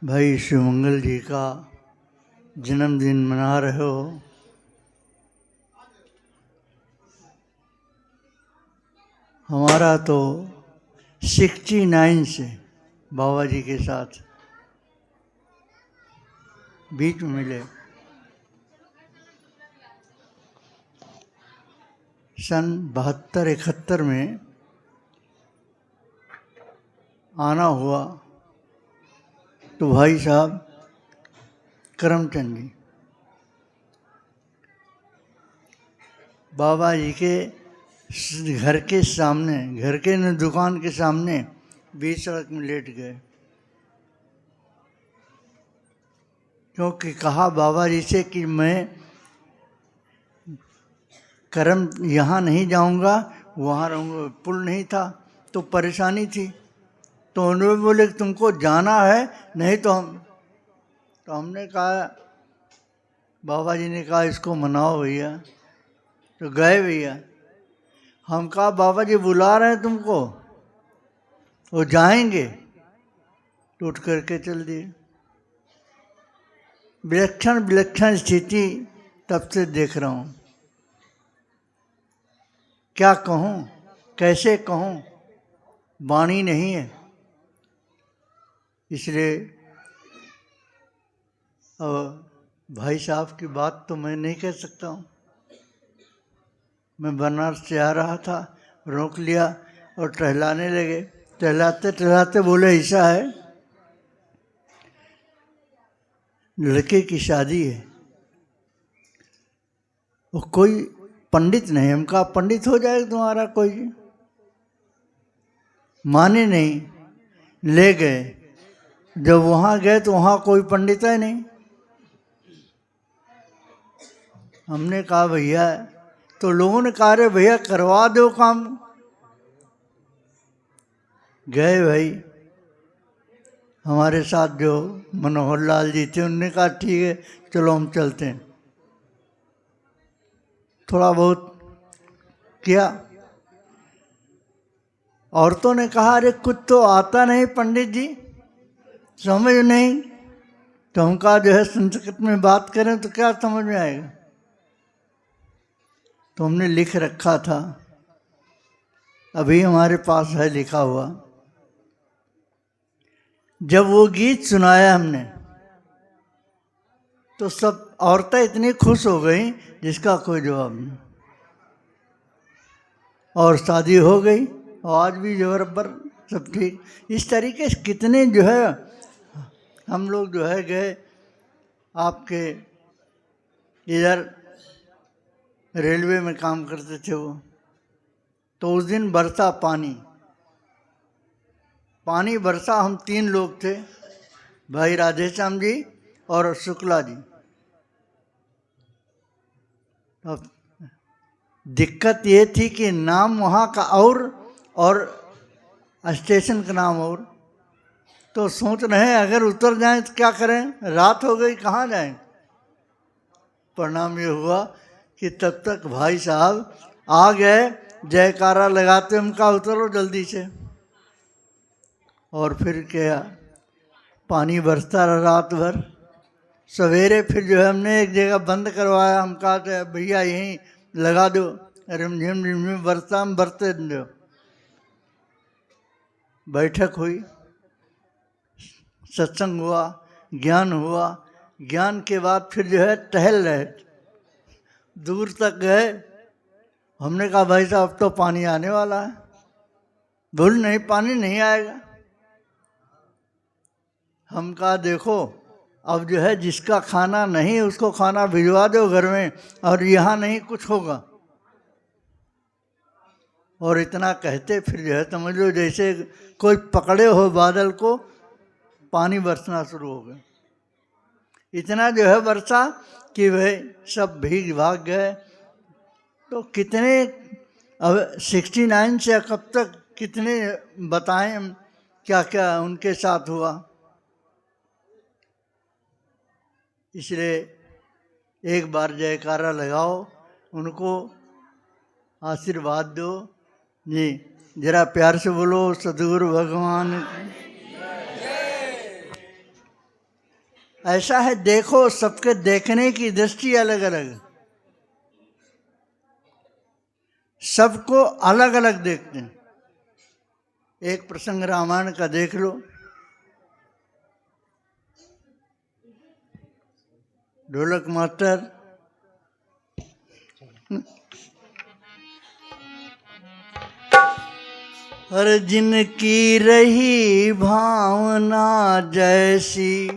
भाई शिवमंगल जी का जन्मदिन मना रहे हो। हमारा तो 69 से बाबा जी के साथ बीच में मिले। सन 72-71 में आना हुआ तो भाई साहब करमचंद जी बाबा जी के घर के सामने, घर के न दुकान के सामने बीच सड़क में लेट गए, क्योंकि कहा बाबा जी से कि मैं करम यहाँ नहीं जाऊँगा, वहाँ रहूँगा। पुल नहीं था तो परेशानी थी, तो उन्होंने बोले तुमको जाना है, नहीं तो हमने कहा, बाबा जी ने कहा इसको मनाओ भैया, तो गए भैया। हम कहा बाबा जी बुला रहे हैं तुमको, वो जाएंगे, तो उठ करके चल दिए। विलक्षण विलक्षण स्थिति तब से देख रहा हूँ। क्या कहूँ, कैसे कहूँ, वाणी नहीं है। इसलिए अब भाई साहब की बात तो मैं नहीं कह सकता हूँ। मैं बनारस से आ रहा था, रोक लिया और टहलाने लगे। टहलाते टहलाते बोले ऐसा है, लड़के की शादी है, वो कोई पंडित नहीं। हम कहा पंडित हो जाएगा तुम्हारा कोई? माने नहीं, ले गए। जब वहाँ गए तो वहाँ कोई पंडित है नहीं। हमने कहा भैया, तो लोगों ने कहा रे भैया करवा दो काम। गए भाई, हमारे साथ जो मनोहर लाल जी थे, उनने कहा ठीक है चलो हम चलते हैं। थोड़ा बहुत किया। औरतों ने कहा अरे कुछ तो आता नहीं पंडित जी, समझ नहीं। तो हम कहा जो है संस्कृत में बात करें तो क्या समझ में आएगा। तो हमने लिख रखा था, अभी हमारे पास है लिखा हुआ। जब वो गीत सुनाया हमने तो सब औरतें इतनी खुश हो गई जिसका कोई जवाब नहीं, और शादी हो गई। और आज भी जो बराबर सब ठीक। इस तरीके से कितने जो है हम लोग जो है गए। आपके इधर रेलवे में काम करते थे वो, तो उस दिन बरसा पानी बरसा। हम 3 लोग थे, भाई राधेश्याम जी और शुक्ला जी। अब दिक्कत ये थी कि नाम वहाँ का और स्टेशन का नाम और। तो सोच रहे हैं अगर उतर जाएं तो क्या करें, रात हो गई, कहाँ जाएं। परिणाम ये हुआ कि तब तक भाई साहब आ गए, जयकारा लगाते, उनका उतरो जल्दी से। और फिर क्या, पानी बरसता रहा रात भर। सवेरे फिर जो है हमने एक जगह बंद करवाया। हम कहा था भैया यहीं लगा दो, रिमझिम रिमझिम बरसता, हम बरते दो। बैठक हुई, सत्संग हुआ, ज्ञान हुआ। ज्ञान के बाद फिर जो है टहल रहे, दूर तक गए। हमने कहा भाई साहब अब तो पानी आने वाला है। बोल नहीं, पानी नहीं आएगा। हम कहा देखो अब जो है जिसका खाना नहीं उसको खाना भिजवा दो घर में, और यहाँ नहीं कुछ होगा। और इतना कहते फिर जो है समझ लो जैसे कोई पकड़े हो बादल को, पानी बरसना शुरू हो गया। इतना जो है बरसा कि भाई सब भीग भाग गए। तो कितने, अब 69 से कब तक कितने बताएं हम क्या क्या उनके साथ हुआ। इसलिए एक बार जयकारा लगाओ, उनको आशीर्वाद दो जी। जरा प्यार से बोलो सद्गुरु भगवान। ऐसा है, देखो सबके देखने की दृष्टि अलग अलग, सबको अलग अलग देखते हैं। एक प्रसंग रामायण का देख लो, ढोलक मास्टर हर जिनकी रही भावना जैसी,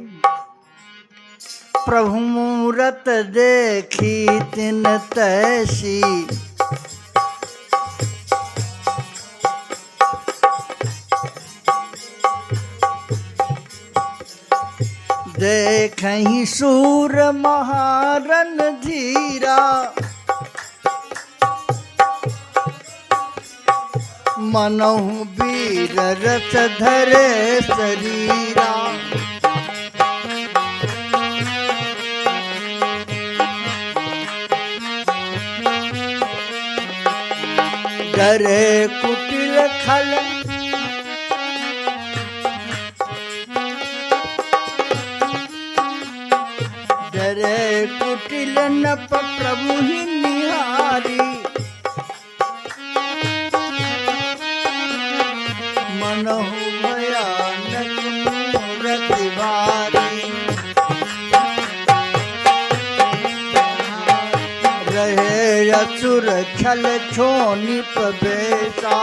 प्रभु मूरत देखी तिन तैसी। देखहि सूर महारन धीरा, मनहु वीर रस धरे शरीरा। डरे कुटिल खल डरे कुटिल नप प्रभु ही निहारी। मनहु भयानक मूरत भारी। रहे असुर छल छोनिप बेसा,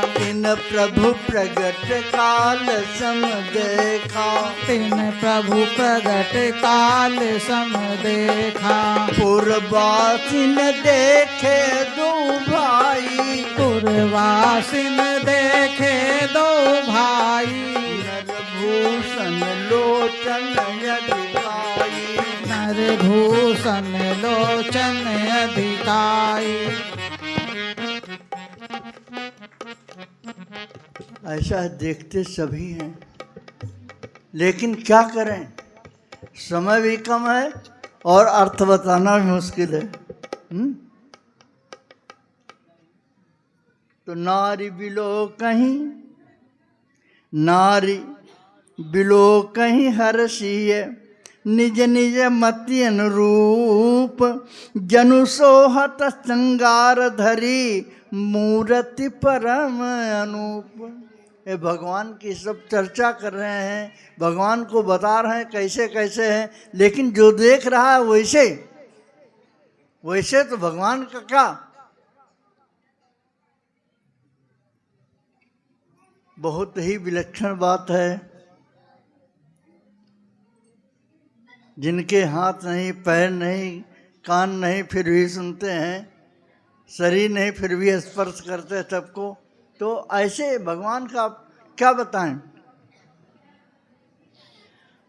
तिन प्रभु प्रगट काल सम देखा। तिन प्रभु प्रगट काल सम देखा। पुरवासिन देखे दो भाई, पुरवासिन देखे दो भाई। नरभूषण लोचन अधिकाई, नरभूषण लोचन अधिकाई। ऐसा देखते सभी हैं, लेकिन क्या करें, समय भी कम है और अर्थ बताना भी मुश्किल है। तो नारी बिलो कहीं, नारी बिलो कहीं हर्षीय, निज निज मति अनुरूप। जनु सोहत श्रृंगार धरी, मूर्ति परम अनूप। ये भगवान की सब चर्चा कर रहे हैं, भगवान को बता रहे हैं कैसे कैसे हैं, लेकिन जो देख रहा है वैसे वैसे तो भगवान का क्या। बहुत ही विलक्षण बात है। जिनके हाथ नहीं, पैर नहीं, कान नहीं, फिर भी सुनते हैं, शरीर नहीं फिर भी स्पर्श करते हैं सबको, तो ऐसे भगवान का क्या बताएं।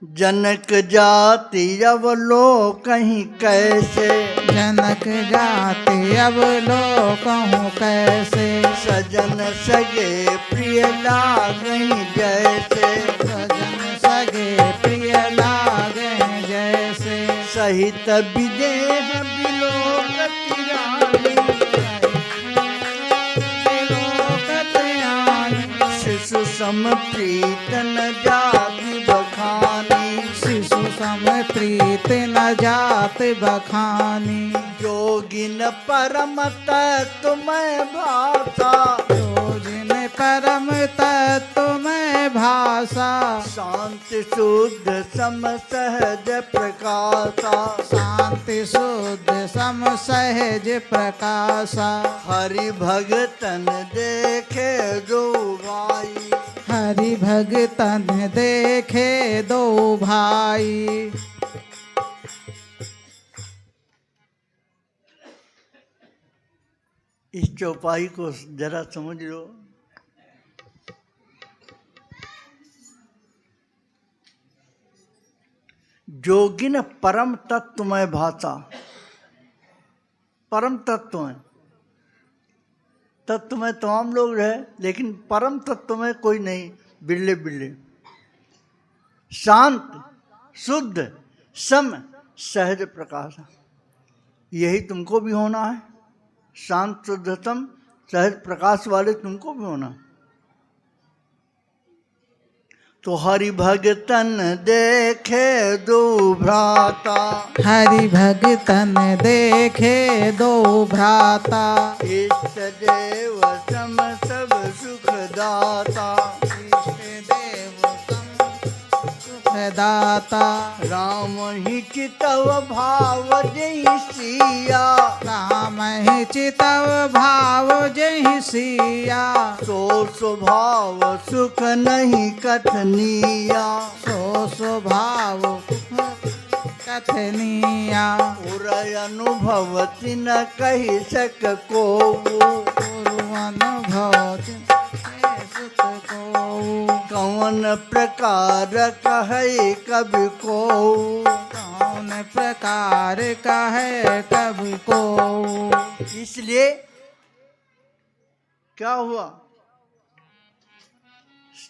जनक जाति अब लोग कहीं कैसे, जनक जाति अब लोग कहूँ कैसे। सजन सगे प्रिय लागहीं जैसे, सजन सगे प्रिय लागे जैसे। सहित विदेह बिलोकति रानी, शिशु सम प्रीत न जाति बखानी। शिशु सम प्रीत न जात बखानी। जोगिन परम तत्व में भाषा, योजिन परम तत्व में भाषा। शांति शुद्ध सम सहज प्रकाशा। शांति शुद्ध सम सहज प्रकाशा। हरि भगतन देखे दो भाई, हरि भगतन देखे दो भाई। इस चौपाई को जरा समझ लो। जोगिन परम तत्व में भाषा, परम तत्व में, तत्व में तमाम लोग रहे लेकिन परम तत्व में कोई नहीं, बिल्ले बिल्ले। शांत शुद्ध सम सहज प्रकाश, यही तुमको भी होना है। शांत शुद्ध सम सहज प्रकाश वाले तुमको भी होना। तो हरि भगतन देखे दो भ्राता, हरि भगतन देखे दो भ्राता, इष्ट देव सम सब सुख दाता, इष्ट देव सम सुख दाता, राम ही चितव भाव जय सिया, राम ही चितव भाव जय सिया, सो स्वभाव सुख नहीं कथनिया, सो स्वभाव कथनिया, उरय अनुभवति न कही सक को, गुरु अनुभव सुत को, कौन प्रकार कहे कवि को, कौन प्रकार कहे कवि को। इसलिए क्या हुआ,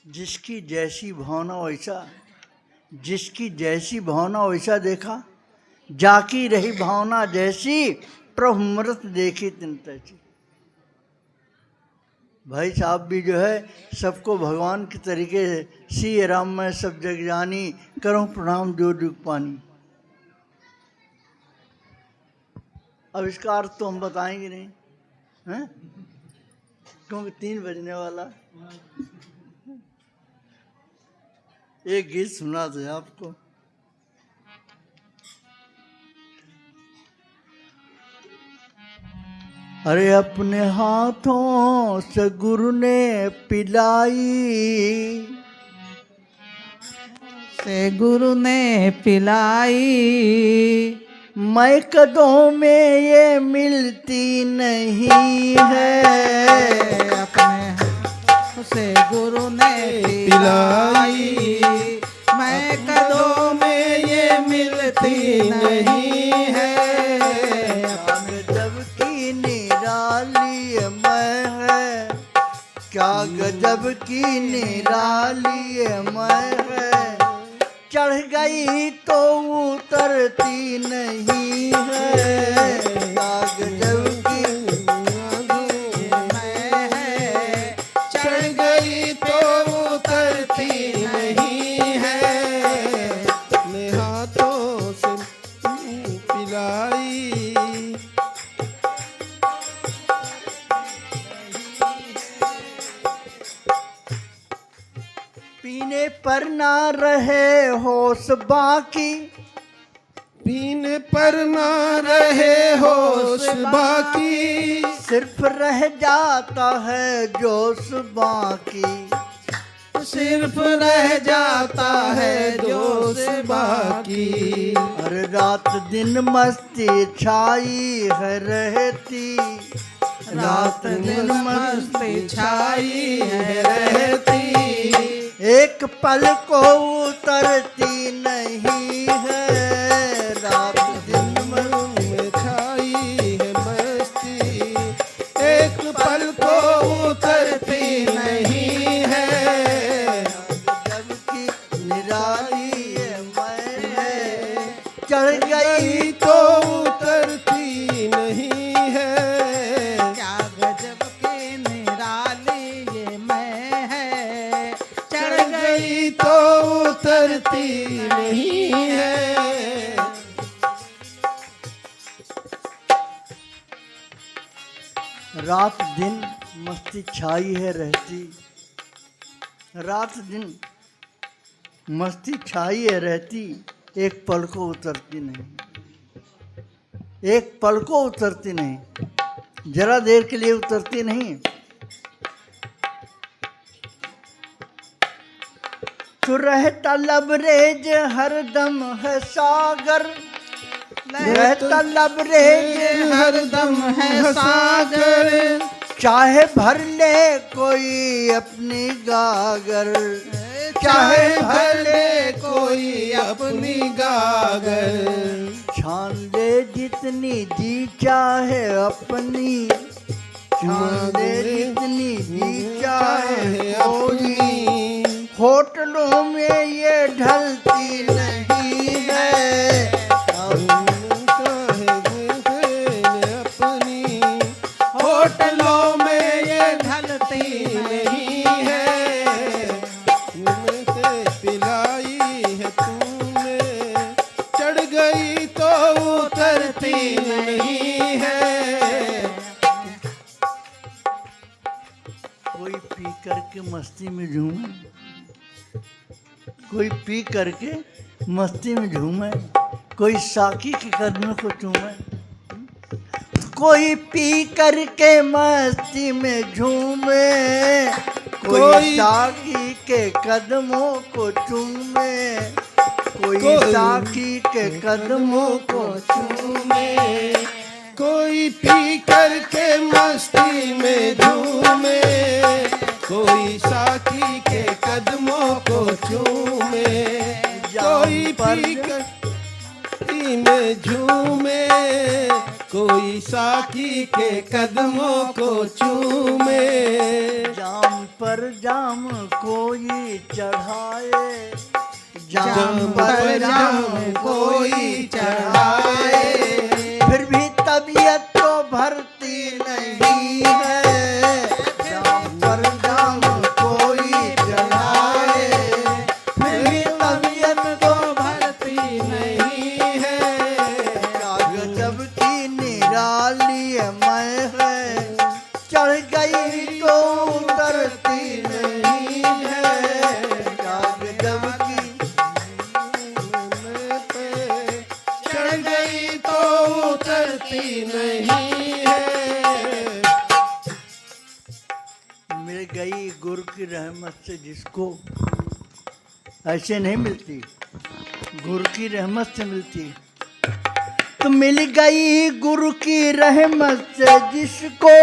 जिसकी जैसी भावना वैसा, जिसकी जैसी भावना वैसा देखा, जाकी रही भावना जैसी प्रभु मृत देखी तिन तैसी। भाई साहब भी जो है सबको भगवान के तरीके से सी राम मैं सब जग जानी, करूं प्रणाम जो दुख पानी। अब इसका अर्थ तो हम बताएंगे नहीं हैं, क्योंकि 3 बजने वाला। एक गीत सुना दे आपको। अरे अपने हाथों से गुरु ने पिलाई, से गुरु ने पिलाई, मैं कदों में ये मिलती नहीं है, अपने से गुरु ने पिलाई, मैं कदों में ये मिलती नहीं है, गजब की निराली मैं है, क्या गजब की निराली मैं है, चढ़ गई तो उतरती नहीं है, क्या गजब की मैं है, चढ़ गई तो उतरती नहीं है, अपने हाथों से पिलाई, पीने पर ना रहे होश बाकी, पीने पर ना रहे होश बाकी, सिर्फ रह जाता है जोश बाकी, सिर्फ रह जाता है जोश बाकी, हर रात दिन मस्ती छाई है रहती, रात दिन मस्ती छाई है रहती, एक पल को उतरती नहीं है, रात दिन में छाई है मस्ती, एक पल को उतरती नहीं है, जबकि निराली मैं है, चढ़ गई तो उतरती नहीं है, क्या गजब की निराली ये मैं है, चढ़ गई तो उतरती नहीं है। रात दिन मस्ती छाई है रहती, रात दिन मस्ती छाई है रहती, एक पल को उतरती नहीं, एक पल को उतरती नहीं, जरा देर के लिए उतरती नहीं। तो रहता लबरेज हरदम है सागर, रहता लबरेज हरदम है सागर, चाहे भर ले कोई अपनी गागर, चाहे भर ले कोई अपनी गागर, छान ले जितनी जी चाहे अपनी, छान ले जितनी जी चाहे अपनी, होटलों में ये ढलती नहीं है, अपनी होटलों में ये ढलती नहीं है, करके मस्ती में झूमे, कोई पी करके मस्ती में झूमे, कोई साकी के कदमों को चूमे। कोई पी करके मस्ती में झूमे, कोई साकी के कदमों को चूमे, कोई साकी के कदमों को चूमे। कोई पी करके मस्ती में झूमे, कोई साथी के कदमों को चूमे। कोई पी कर में झूमे, कोई साकी के कदमों को चूमे। जाम पर जाम कोई चढ़ाए, जाम पर जाम कोई चढ़ाए, फिर भी तबीयत तो भरती नहीं है। जाम पर जाम कोई चढ़ाए, फिर भी तबीयत तो भरती नहीं है। क्या गजब की निराली मैं है, चढ़ गई तो उतरती नहीं है। क्या गजब की चढ़ गई तो उतरती नहीं है। मिल गई गुरु की रहमत से जिसको, ऐसे नहीं मिलती, गुरु की रहमत से मिलती। तो मिल गई गुरु की रहमत से जिसको,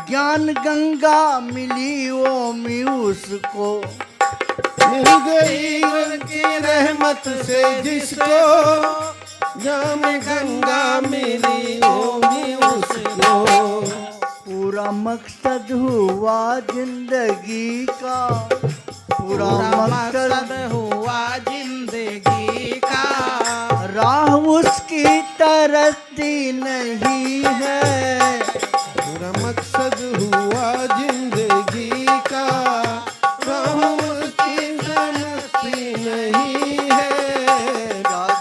ज्ञान गंगा मिली वो मी उसको। मिल गई उनकी रहमत से जिसको, जाम गंगा मिली होगी उसको। पूरा मकसद हुआ जिंदगी का, पूरा मकसद हुआ जिंदगी का। राह उसकी तरसती नहीं है। पूरा मकसद हुआ जिंदगी का, राह उसकी तरसती नहीं है।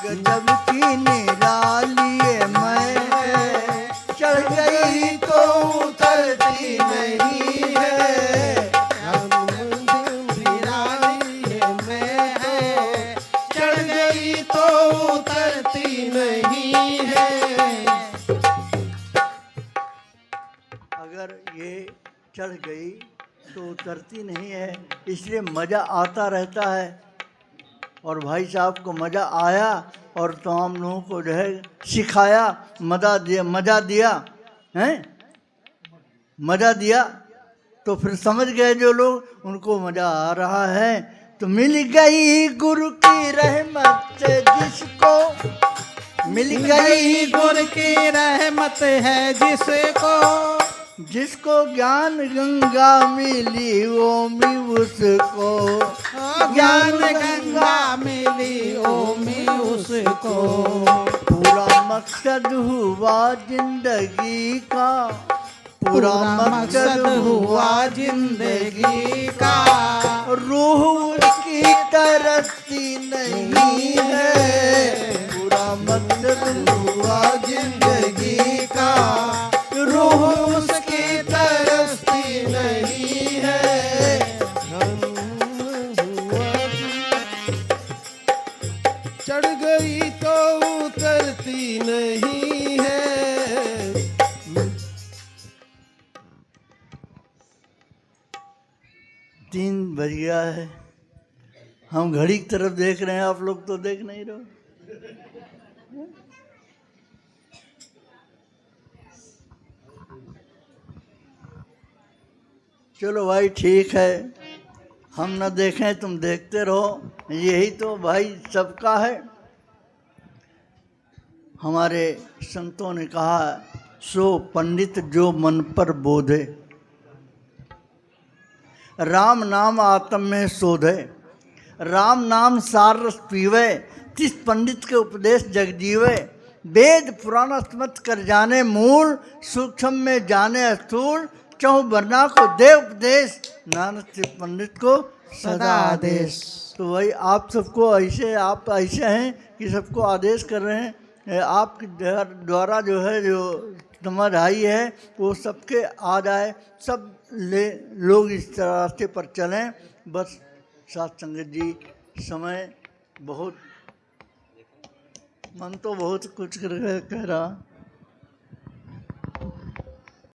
गजब की निराली मैं है, चढ़ गई तो उतरती नहीं है। चढ़ गई तो उतरती नहीं है। अगर ये चढ़ गई तो उतरती नहीं है, इसलिए मज़ा आता रहता है। और भाई साहब को मज़ा आया और तो हम लोगों को जो है सिखाया, मज़ा दिया हैं, मज़ा दिया। तो फिर समझ गए जो लोग, उनको मज़ा आ रहा है। तो मिल गई गुरु की रहमत से जिसको, मिल गई गुरु की रहमत है जिसको, जिसको ज्ञान गंगा मिली वो मी उसको। ज्ञान गंगा मिली ओमी उसको। पूरा मकसद हुआ जिंदगी का, पूरा मकसद हुआ जिंदगी का। रूह उसकी तरसती नहीं है। पूरा मकसद हुआ जिंदगी का, रूह उसकी तरसती नहीं है। चढ़ गई तो उतरती नहीं है। 3 बज गया है, हम घड़ी की तरफ देख रहे हैं, आप लोग तो देख नहीं रहे। चलो भाई ठीक है, हम न देखें तुम देखते रहो, यही तो भाई सबका है। हमारे संतों ने कहा, सो पंडित जो मन पर बोधे, राम नाम आत्म में शोधे। राम नाम सार रस पीवे, तिस पंडित के उपदेश जग जीवे। वेद पुराण स्मृत कर जाने मूल, सूक्ष्म में जाने स्थूल। चहु वर्णा को दे उपदेश, नानक से पंडित को सदा आदेश। तो वही आप सबको ऐसे, आप ऐसे हैं कि सबको आदेश कर रहे हैं आपके द्वारा जो है जो समझ आई है वो सबके आ जाए, सब लोग इस रास्ते पर चलें। बस साथ संगत जी, समय बहुत, मन तो बहुत कुछ कह रहा।